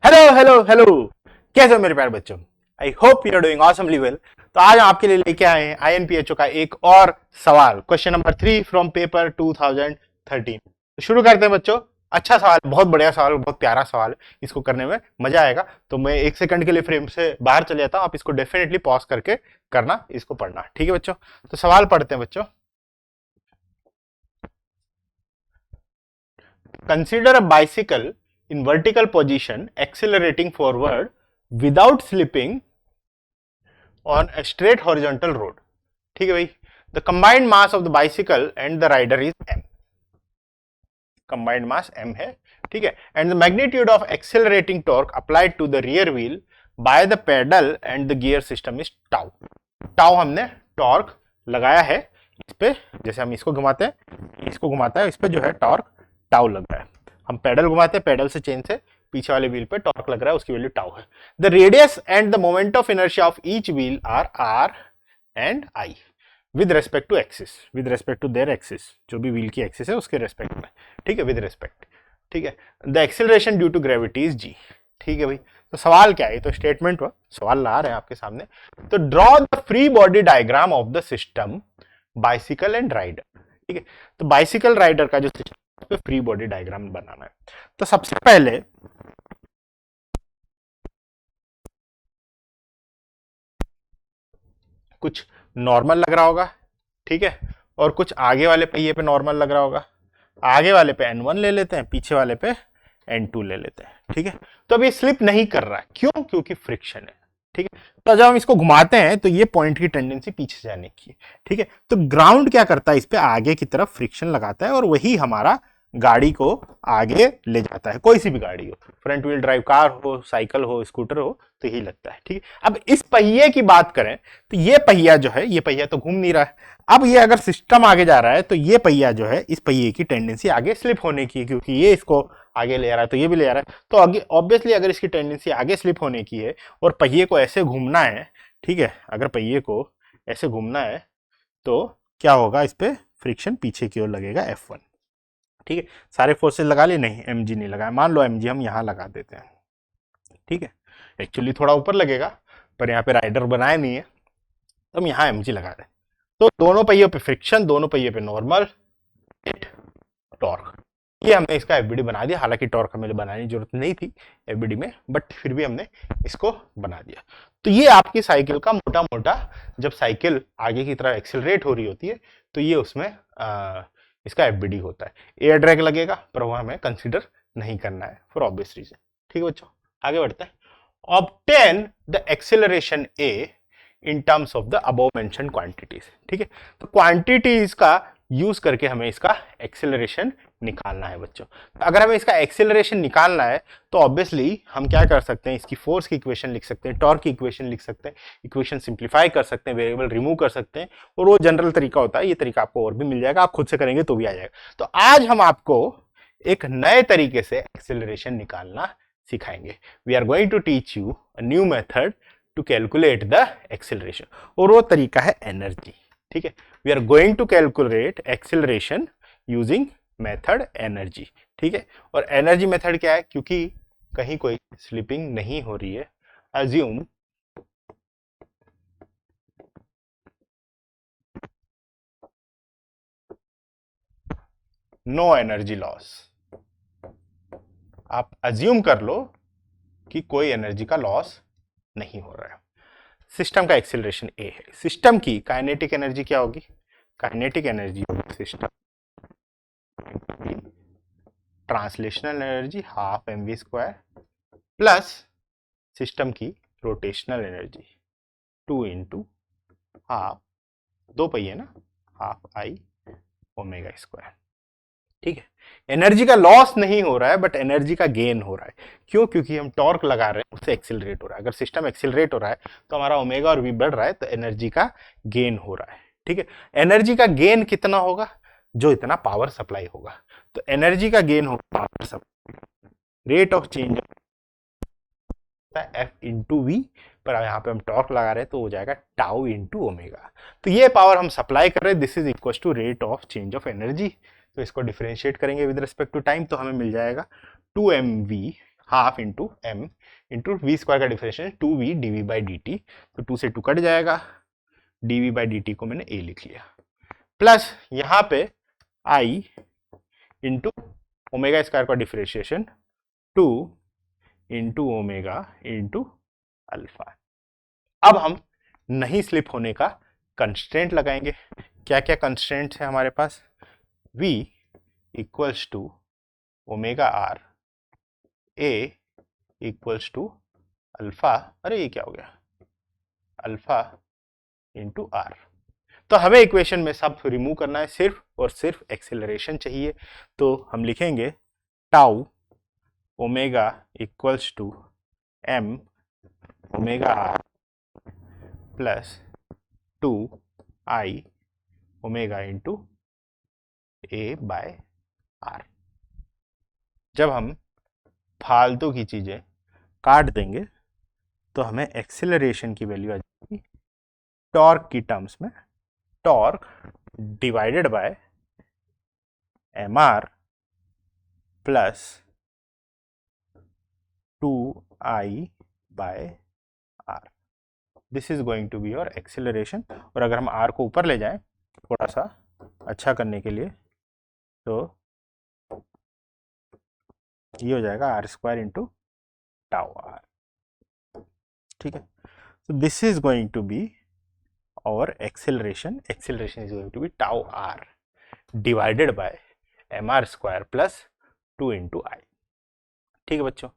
Hello hello hello, कैसे हो मेरे प्यारे बच्चों। I hope you are doing awesomely well. तो आज हम आपके लिए लेके आए हैं आईएनपीएचओ का एक और सवाल, क्वेश्चन नंबर 3 फ्रॉम पेपर 2013। तो शुरू करते हैं बच्चों। अच्छा सवाल, बहुत बढ़िया सवाल, बहुत प्यारा सवाल है। इसको करने में मजा आएगा। तो मैं एक सेकंड के लिए फ्रेम से बाहर चले जाता हूं, आप इसको डेफिनेटली पॉज करके करना, इसको पढ़ना, ठीक है बच्चों। तो सवाल पढ़ते हैं बच्चों। Consider a bicycle in vertical position accelerating forward without slipping on a straight horizontal road. ठीक है भाई। The combined mass of the bicycle and the rider is m. Combined mass m है, ठीक है। And the magnitude of accelerating torque applied to the rear wheel by the pedal and the gear system is tau. Tau हमने torque लगाया है इस पे, जैसे हम इसको घुमाते हैं, इसको घुमाता है, इस पे जो है टॉर्क टाउ लग रहा है। हम पेडल घुमाते हैं, पेडल से चेन से पीछे वाले व्हील पे टॉर्क लग रहा है, उसकी वैल्यू टाउ है। The radius and the moment of inertia of each wheel are r and I with respect to axis, with respect to their axis, जो भी व्हील की एक्सिस है उसके रेस्पेक्ट में, ठीक है, विद रेस्पेक्ट, ठीक है। The acceleration due to gravity is g, ठीक है भाई। तो सवाल क्या है, तो स्टेटमेंट हुआ, सवाल ला रहे हैं आपके सामने। तो draw the free body diagram of the system bicycle and rider, ठीक है। तो बाइसिकल राइडर का जो सिस्टम पे फ्री बॉडी डायग्राम बनाना है। तो सबसे पहले कुछ नॉर्मल लग रहा होगा, ठीक है, और कुछ आगे वाले पहिए पे नॉर्मल लग रहा होगा। आगे वाले पे N1 ले लेते हैं, पीछे वाले पे N2 ले लेते हैं, ठीक है। तो अब ये स्लिप नहीं कर रहा है, क्यों? क्योंकि फ्रिक्शन है, ठीक है। तो जब हम इसको घुमाते हैं तो ये पॉइंट की टेंडेंसी पीछे जाने की है, ठीक है। तो ग्राउंड क्या करता है, इस पे आगे की तरफ फ्रिक्शन लगाता है और वही हमारा गाड़ी को आगे ले जाता है। कोई सी भी गाड़ी हो, फ्रंट व्हील ड्राइव कार हो, साइकिल हो, स्कूटर हो, तो यही लगता है, ठीक है। अब इस पहिए की बात करें तो ये पहिया जो है, ये पहिया तो घूम नहीं रहा है। अब ये अगर सिस्टम आगे जा रहा है तो ये पहिया जो है, इस पहिए की टेंडेंसी आगे स्लिप होने की है, क्योंकि ये इसको आगे ले आ रहा है तो ये भी ले आ रहा है। तो आगे ऑब्वियसली अगर इसकी टेंडेंसी आगे स्लिप होने की है और पहिए को ऐसे घूमना है, ठीक है, अगर पहिए को ऐसे घूमना है तो क्या होगा, इस पे फ्रिक्शन पीछे की ओर लगेगा F1, ठीक है। सारे फोर्सेस लगा लिए? नहीं, mg नहीं लगाया। मान लो mg हम यहां लगा देते हैं, ठीक है। एक्चुअली थोड़ा ऊपर लगेगा, पर यहाँ पे राइडर बनाया नहीं है, तो हम यहाँ mg लगा रहे हैं। तो दोनों पहियों पे फ्रिक्शन, दोनों पहियों पे नॉर्मल टॉर्क, ये हमने इसका एफबीडी बना दिया। हालांकि टॉर्क हमें बनाने की जरूरत नहीं थी एफबीडी में, बट फिर भी हमने इसको बना दिया। तो ये आपकी साइकिल का मोटा मोटा, जब साइकिल आगे की तरफ एक्सेलरेट हो रही होती है तो ये उसमें इसका एफबीडी होता है। एयर ड्रैग लगेगा, पर वो हमें कंसीडर नहीं करना है फॉर ऑब्वियस रीजन, ठीक है बच्चों। आगे बढ़ते हैं। Obtain the acceleration A in terms of the above mention quantities, ठीक है। तो क्वांटिटीज का यूज करके हमें इसका एक्सेलरेशन निकालना है बच्चों। तो अगर हमें इसका एक्सेलरेशन निकालना है तो ऑब्वियसली हम क्या कर सकते हैं, इसकी फोर्स की इक्वेशन लिख सकते हैं, टॉर्क की इक्वेशन लिख सकते हैं, इक्वेशन सिंप्लीफाई कर सकते हैं, वेरिएबल रिमूव कर सकते हैं, और वो जनरल तरीका होता है। ये तरीका आपको और भी मिल जाएगा, आप खुद से करेंगे तो भी आ जाएगा। तो आज हम आपको एक नए तरीके से एक्सेलरेशन निकालना सिखाएंगे। We are going to teach you a new method to calculate the acceleration, और वो तरीका है एनर्जी, ठीक है। We are going to calculate acceleration using method energy, ठीक है। और एनर्जी मेथड क्या है, क्योंकि कहीं कोई स्लिपिंग नहीं हो रही है, अज्यूम नो एनर्जी लॉस। आप अज्यूम कर लो कि कोई एनर्जी का लॉस नहीं हो रहा है। सिस्टम का एक्सेलरेशन ए है। सिस्टम की काइनेटिक एनर्जी क्या होगी? काइनेटिक एनर्जी होगी system translational energy half mv² plus system की रोटेशनल एनर्जी 2 इंटू हाफ, दो पहिए ना, हाफ आई ओमेगा स्क्वायर, ठीक है। एनर्जी का लॉस नहीं हो रहा है, बट एनर्जी का गेन हो रहा है। क्यों? क्योंकि हम टॉर्क लगा रहे हैं, उससे एक्सिलरेट हो रहा है। अगर सिस्टम एक्सिलरेट हो रहा है तो हमारा ओमेगा और वी बढ़ रहा है, तो एनर्जी का गेन हो रहा है, ठीक है। एनर्जी का गेन कितना होगा? जो इतना पावर सप्लाई होगा। तो एनर्जी का गेन होगा power supply, rate of change F into V, पर यहाँ पे हम टॉर्क लगा रहे हैं तो हो जाएगा टाउ इंटू ओमेगा। तो ये पावर हम सप्लाई कर रहे हैं, this is equal to rate of change of energy. तो इसको डिफरेंशिएट करेंगे विद रिस्पेक्ट टू टाइम, तो हमें मिल जाएगा 2 mv half into M into V square का differentiation 2v dv by dt, तो 2 से 2 कट जाएगा, dv बाई dt को मैंने a लिख लिया, प्लस यहाँ पे i इंटू ओमेगा स्क्वायर का differentiation 2 into omega into alpha. अब हम नहीं स्लिप होने का कंस्ट्रेंट लगाएंगे। क्या क्या कंस्ट्रेंट्स है हमारे पास? v equals to omega r, a equals to alpha, अरे ये क्या हो गया, अल्फा इंटू आर। तो हमें इक्वेशन में सब रिमूव करना है, सिर्फ और सिर्फ एक्सेलरेशन चाहिए। तो हम लिखेंगे tau omega equals to m omega r plus 2i omega into a by r. जब हम फालतू की चीजें काट देंगे तो हमें एक्सेलरेशन की वैल्यू आ जाएगी टॉर्क की टर्म्स में, torque divided by m r plus 2i by r. This is going to be your acceleration. और अगर हम आर को ऊपर ले जाएं थोड़ा सा अच्छा करने के लिए, तो ये हो जाएगा r square into tau r. ठीक है, so this is going to be our acceleration is going to be tau r divided by mr square plus 2 into i। ठीक है बच्चों,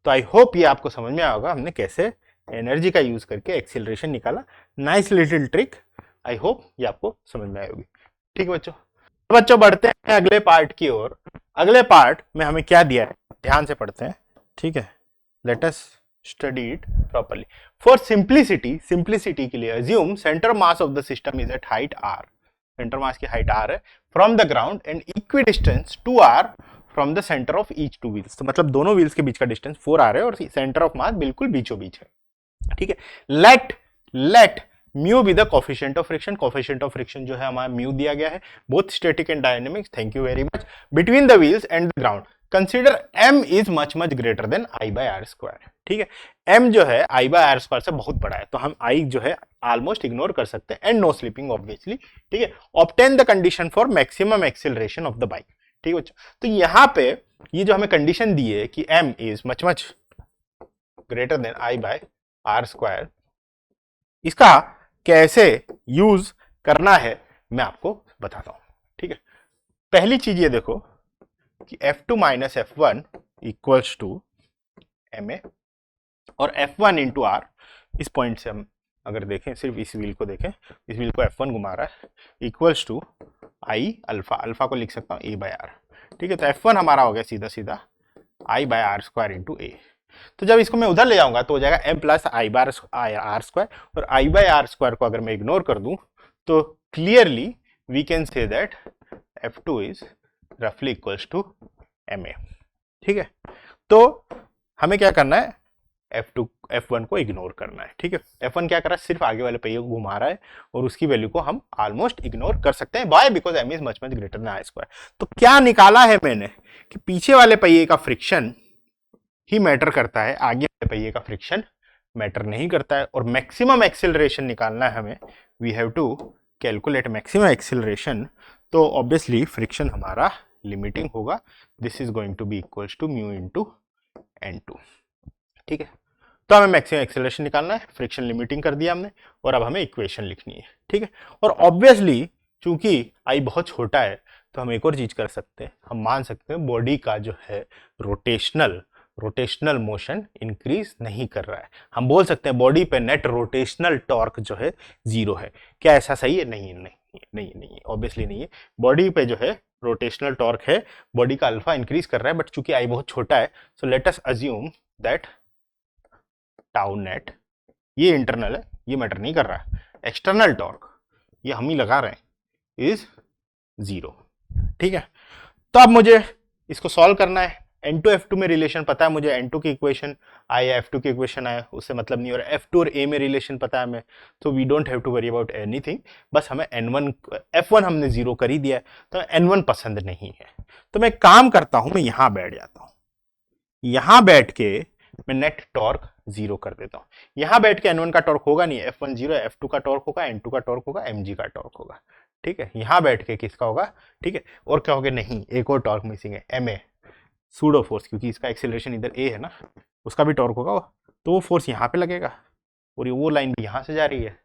तो आई होप ये आपको समझ में आया होगा हमने कैसे एनर्जी का यूज करके एक्सेलरेशन निकाला। Nice little trick, I hope ये आपको समझ में आई होगी। ठीक है बच्चों, तो बच्चों बढ़ते हैं अगले पार्ट की ओर। अगले पार्ट में हमें क्या दिया है, ध्यान से पढ़ते हैं। ठीक है, let us study it properly. For simplicity के लिए assume center mass of the system is at height r, center mass की height r है, from the ground and equidistance 2r from the center of each two wheels। तो मतलब दोनों wheels के बीच का distance 4r है और सेंटर ऑफ मास बिल्कुल बीचों बीच है। ठीक है, let mu be the coefficient of friction. Coefficient of friction जो है हमारा म्यू दिया गया है, both static and dynamics, thank you very much, between the wheels and the ground. Consider m is much greater than i by r square. ठीक है, m जो है i बाय आर स्क्वायर से बहुत बड़ा है, तो हम i जो है ऑलमोस्ट इग्नोर कर सकते हैं, एंड नो स्लिपिंग ऑब्वियसली। ठीक है, obtain the condition for maximum acceleration of the bike. ठीक है, तो यहां पे ये जो हमें कंडीशन दी है कि m is much greater than i by r square, इसका कैसे यूज करना है मैं आपको बताता हूं। ठीक है, पहली चीज ये देखो कि F2 minus F1 equals to ma और F1 इंटू आर। इस पॉइंट से हम अगर देखें, सिर्फ इस व्हील को देखें, इस व्हील को F1 घुमा रहा है, equals to I alpha, alpha को लिख सकता हूँ a बाय आर। ठीक है, तो F1 हमारा हो गया सीधा सीधा आई बाय आर स्क्वायर इंटू ए। तो जब इसको मैं उधर ले जाऊंगा तो हो जाएगा m plus I bar r square, और आई बाय आर स्क्वायर को अगर मैं इग्नोर कर दूं तो clearly we can say that F2 is रफली इक्वल्स टू ma। ठीक है, तो हमें क्या करना है, F1 को इग्नोर करना है। ठीक है, F1 क्या कर रहा है, सिर्फ आगे वाले पहिए को घुमा रहा है और उसकी वैल्यू को हम ऑलमोस्ट इग्नोर कर सकते हैं। Why? Because m is much greater than I square. तो क्या निकाला है मैंने कि पीछे वाले पहिए का फ्रिक्शन ही मैटर करता है, आगे वाले पहिए का फ्रिक्शन मैटर नहीं करता है। और मैक्सिमम एक्सेलरेशन निकालना है हमें, we have to calculate maximum acceleration. तो ऑब्वियसली फ्रिक्शन हमारा लिमिटिंग होगा, this is going to be equals to mu into n2। ठीक है, तो हमें मैक्सिमम एक्सेलरेशन निकालना है, फ्रिक्शन लिमिटिंग कर दिया हमने, और अब हमें इक्वेशन लिखनी है। ठीक है, और ऑब्वियसली चूंकि आई बहुत छोटा है तो हम एक और चीज कर सकते हैं, हम मान सकते हैं बॉडी का जो है रोटेशनल मोशन इंक्रीज नहीं कर रहा है। हम बोल सकते हैं बॉडी पे नेट रोटेशनल टॉर्क जो है 0 है। क्या ऐसा सही है? नहीं, ऑब्वियसली नहीं है। बॉडी पे जो है रोटेशनल टॉर्क है, बॉडी का अल्फा इंक्रीज कर रहा है, बट चूंकि आई बहुत छोटा है, so let us assume that tau net, ये इंटरनल है, ये मैटर नहीं कर रहा है, एक्सटर्नल टॉर्क ये हम ही लगा रहे हैं इज 0। ठीक है, तो अब मुझे इसको सॉल्व करना है। N2 F2 में रिलेशन पता है मुझे, N2 की इक्वेशन आया, F2 की इक्वेशन आया, उससे मतलब नहीं हो रहा। F2 और A में रिलेशन पता है हमें, तो we don't have to worry about anything. बस हमें N1 F1 हमने 0 कर ही दिया है, तो N1 पसंद नहीं है। तो मैं काम करता हूं, मैं यहां बैठ जाता हूं, यहां बैठ के मैं नेट टॉर्क 0 कर देता हूं। यहां बैठ के N1 का टॉर्क होगा नहीं, F1 0, F2 का टॉर्क होगा, N2 का टॉर्क होगा, mg का टॉर्क होगा। ठीक है, यहां बैठ के किसका होगा? ठीक है, और क्या होगा? नहीं, एक और टॉर्क मिसिंग है, ma सूडो फोर्स, क्योंकि इसका एक्सेलरेशन इधर a है ना, उसका भी टॉर्क होगा, तो वो फोर्स यहाँ पे लगेगा और ये वो लाइन भी यहाँ से जा रही है,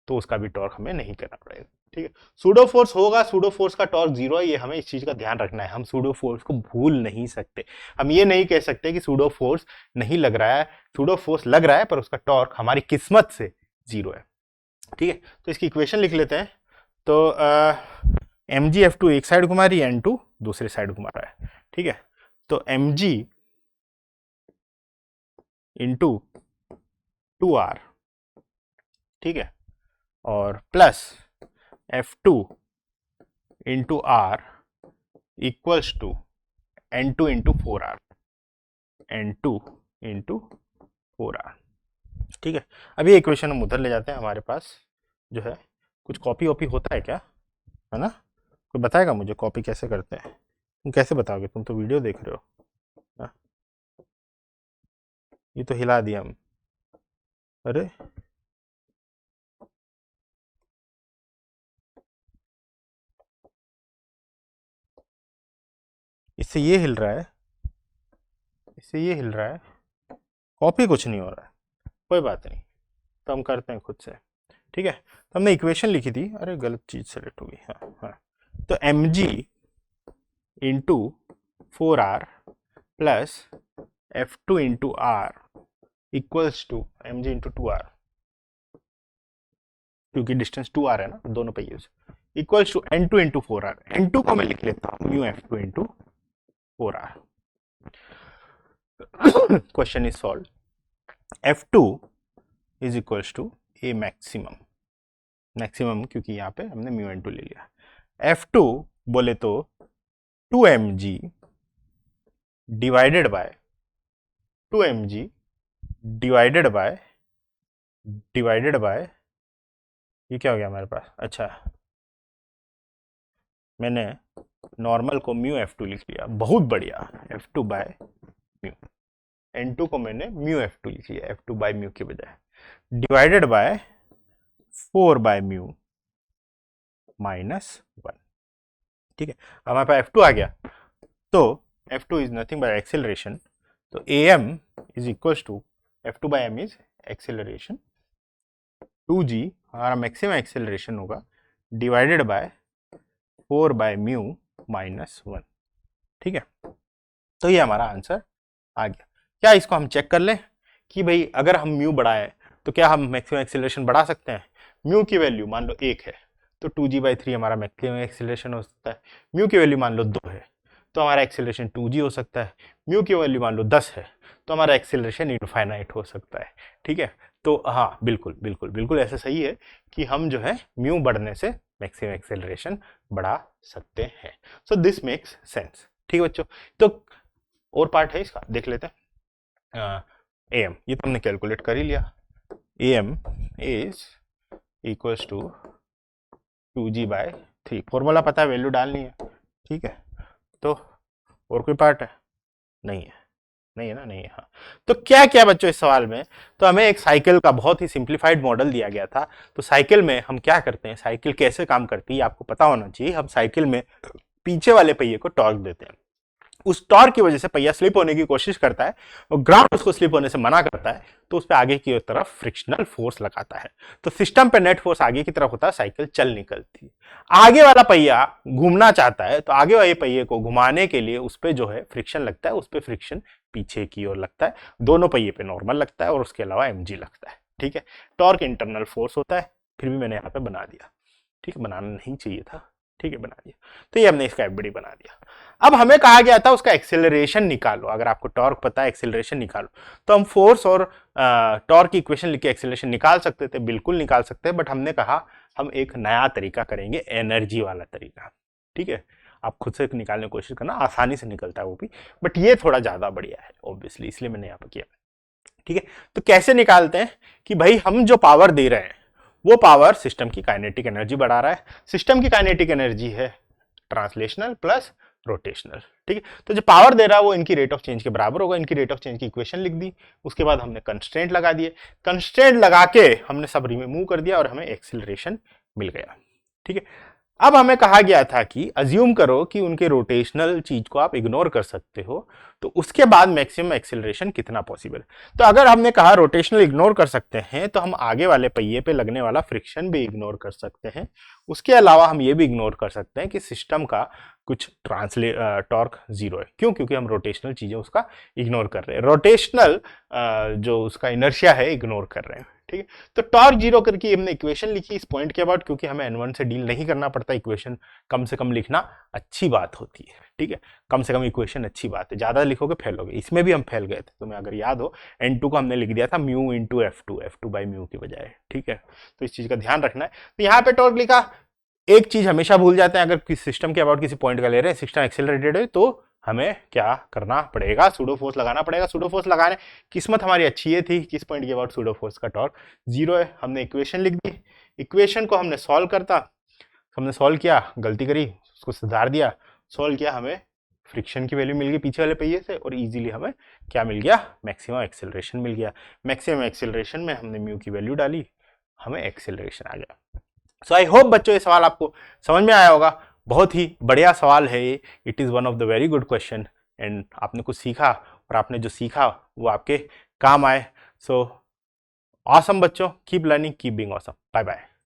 तो उसका भी टॉर्क हमें नहीं करना पड़ेगा। ठीक है, सूडो फोर्स होगा, सूडो फोर्स का टॉर्क 0 है, ये हमें इस चीज का ध्यान रखना है। हम सूडो फोर्स को भूल नहीं सकते। हम ये नहीं कह सकते कि सूडो फोर्स नहीं लग रहा है, सूडो फोर्स लग रहा है पर उसका टॉर्क हमारी किस्मत से 0 है। ठीक है, तो इसकी इक्वेशन लिख लेते हैं। तो mg F2 एक साइड घुमा रही है, N2 दूसरी साइड घुमा रहा है। ठीक है, तो mg इंटू 2r, ठीक है, और plus F2 into r equals to N2 into 4r, N2 into 4r। ठीक है, अभी इक्वेशन हम उधर ले जाते हैं। हमारे पास जो है कुछ कॉपी वॉपी होता है क्या, है ना? कोई बताएगा मुझे कॉपी कैसे करते हैं? तुम कैसे बताओगे? तुम तो वीडियो देख रहे हो ना? ये तो हिला दिया हम। अरे इससे ये हिल रहा है, इससे ये हिल रहा है, कॉपी कुछ नहीं हो रहा है। कोई बात नहीं, तो हम करते हैं खुद से। ठीक है, तो हमने इक्वेशन लिखी थी, अरे गलत चीज सेलेक्ट होगी। हाँ हाँ, तो mg into 4r plus F2 into r equals to mg into 2r, क्योंकि डिस्टेंस 2r है ना दोनों पहिए से, equals to N2 into 4r। N2 को मैं लिख लेता हूँ mu F2 into 4r। Question is solve. F2 is equals to a maximum, maximum क्योंकि यहाँ पे हमने म्यू N2 ले लिया। F2 बोले तो 2mg divided by 2mg divided by ये क्या हो गया हमारे पास? अच्छा, मैंने नॉर्मल को म्यू F2 लिख लिया, बहुत बढ़िया, F2 बाय म्यू। N2 को मैंने म्यू F2 लिख लिया, F2 बाय म्यू के बजाय, divided by 4 by mu minus 1। ठीक है, हमारे पास F2 आ गया, तो F2 is nothing by acceleration, तो am is equals to F2 by m is acceleration 2g, हमारा मैक्सिमम एक्सेलरेशन होगा, divided by 4 by mu minus 1। ठीक है, तो ये हमारा आंसर आ गया। क्या इसको हम चेक कर लें कि भाई अगर हम म्यू बढ़ाएं तो क्या हम मैक्सिमम एक्सेलरेशन बढ़ा सकते हैं? म्यू की वैल्यू मान लो 1 है, तो 2g/3 हमारा मैक्सिमम एक्सेलरेशन हो सकता है। म्यू की वैल्यू मान लो 2 है, तो हमारा एक्सेलरेशन 2g हो सकता है। म्यू की वैल्यू मान लो 10 है, तो हमारा एक्सेलरेशन इनफाइनाइट हो सकता है। ठीक है, तो हाँ बिल्कुल बिल्कुल बिल्कुल ऐसा सही है कि हम जो है म्यू बढ़ने से मैक्सिमम एक्सेलरेशन बढ़ा सकते हैं। So this makes sense. ठीक है बच्चों, तो और पार्ट है इसका, देख लेते हैं। am ये तो हमने कैलकुलेट कर ही लिया, am is equals to 2g/3, formula पता है, वैल्यू डालनी है। ठीक है, तो और कोई पार्ट है? नहीं है, नहीं है ना? नहीं है। हाँ, तो क्या क्या बच्चों इस सवाल में, तो हमें एक साइकिल का बहुत ही सिंप्लीफाइड मॉडल दिया गया था। तो साइकिल में हम क्या करते हैं, साइकिल कैसे काम करती है आपको पता होना चाहिए। हम साइकिल में पीछे वाले पहिए को टॉर्क देते हैं, उस टॉर्क की वजह से पहिया स्लिप होने की कोशिश करता है और ग्राउंड उसको स्लिप होने से मना करता है, तो उस पर आगे की तरफ फ्रिक्शनल फोर्स लगाता है। तो सिस्टम पे नेट फोर्स आगे की तरफ होता है, साइकिल चल निकलती है। आगे वाला पहिया घूमना चाहता है, तो आगे वाले पहिए को घुमाने के लिए उस पर जो है फ्रिक्शन लगता है, उस पर फ्रिक्शन पीछे की ओर लगता है, दोनों पहिए पे नॉर्मल लगता है और उसके अलावा mg लगता है। ठीक है, टॉर्क इंटरनल फोर्स होता है, फिर भी मैंने यहाँ पे बना दिया। ठीक है, बनाना नहीं चाहिए था, ठीक है बना दिया। तो ये हमने इसका एफबीडी बना दिया। अब हमें कहा गया था उसका एक्सेलरेशन निकालो, अगर आपको टॉर्क पता है एक्सेलरेशन निकालो, तो हम फोर्स और टॉर्क की इक्वेशन लिख के एक्सेलरेशन निकाल सकते थे, बिल्कुल निकाल सकते हैं, बट हमने कहा हम एक नया तरीका करेंगे, एनर्जी वाला तरीका। ठीक है, आप खुद से निकालने की कोशिश करना, आसानी से निकलता है वो भी, बट ये थोड़ा ज्यादा बढ़िया है ऑब्वियसली, इसलिए मैंने यहाँ पर किया। ठीक है, तो कैसे निकालते हैं कि भाई हम जो पावर दे रहे हैं वो पावर सिस्टम की काइनेटिक एनर्जी बढ़ा रहा है। सिस्टम की काइनेटिक एनर्जी है ट्रांसलेशनल प्लस रोटेशनल। ठीक है, तो जो पावर दे रहा है वो इनकी रेट ऑफ चेंज के बराबर होगा। इनकी रेट ऑफ चेंज की इक्वेशन लिख दी, उसके बाद हमने कंस्ट्रेंट लगा दिए, कंस्ट्रेंट लगा के हमने सब रिमूव कर दिया और हमें एक्सीलरेशन मिल गया। ठीक है, अब हमें कहा गया था कि अज्यूम करो कि उनके रोटेशनल चीज को आप इग्नोर कर सकते हो, तो उसके बाद मैक्सिमम एक्सेलरेशन कितना पॉसिबल। तो अगर हमने कहा रोटेशनल इग्नोर कर सकते हैं, तो हम आगे वाले पहिए पे लगने वाला फ्रिक्शन भी इग्नोर कर सकते हैं। उसके अलावा हम ये भी इग्नोर कर सकते हैं कि सिस्टम का कुछ टॉर्क जीरो है। क्यों? क्योंकि हम रोटेशनल चीजें उसका इग्नोर कर रहे हैं, रोटेशनल जो उसका इनर्शिया है इग्नोर कर रहे हैं। ठीक है, तो टॉर्क जीरो करके हमने इक्वेशन लिखी इस पॉइंट के अबाउट, क्योंकि हमें n1 से डील नहीं करना पड़ता, इक्वेशन कम से कम लिखना अच्छी बात होती है। ठीक है, कम से कम इक्वेशन अच्छी बात है, ज्यादा लिखोगे फेल होगे। इसमें भी हम फेल गए थे, तुम्हें अगर याद हो n2 को हमने लिख दिया था mu into f2 by mu की बजाय। ठीक है, तो इस चीज का ध्यान रखना है। तो यहाँ पे टॉर्क लिखा, एक चीज हमेशा भूल जाते हैं, अगर किसी सिस्टम के अबाउट किसी पॉइंट का ले रहे हैं, सिस्टम एक्सेलरेटेड है, तो हमें क्या करना पड़ेगा, सूडो फोर्स लगाना पड़ेगा। सूडो फोर्स लगाने, किस्मत हमारी अच्छी ये थी किस पॉइंट के बाद सूडो फोर्स का टॉर्क जीरो है। हमने इक्वेशन लिख दी, इक्वेशन को हमने सॉल्व करता, हमने सॉल्व किया, गलती करी उसको सुधार दिया, सॉल्व किया, हमें फ्रिक्शन की वैल्यू मिल गई पीछे वाले पहिए से, और इजीली हमें क्या मिल गया, मैक्सिमम एक्सेलरेशन मिल गया। मैक्सिमम एक्सेलरेशन में हमने म्यू की वैल्यू डाली, हमें एक्सेलरेशन आ गया। सो आई होप बच्चों ये सवाल आपको समझ में आया होगा। बहुत ही बढ़िया सवाल है ये, it is one of the very good question, and आपने कुछ सीखा, और आपने जो सीखा वो आपके काम आए। सो ऑसम बच्चों, keep learning, keep being awesome. Bye bye.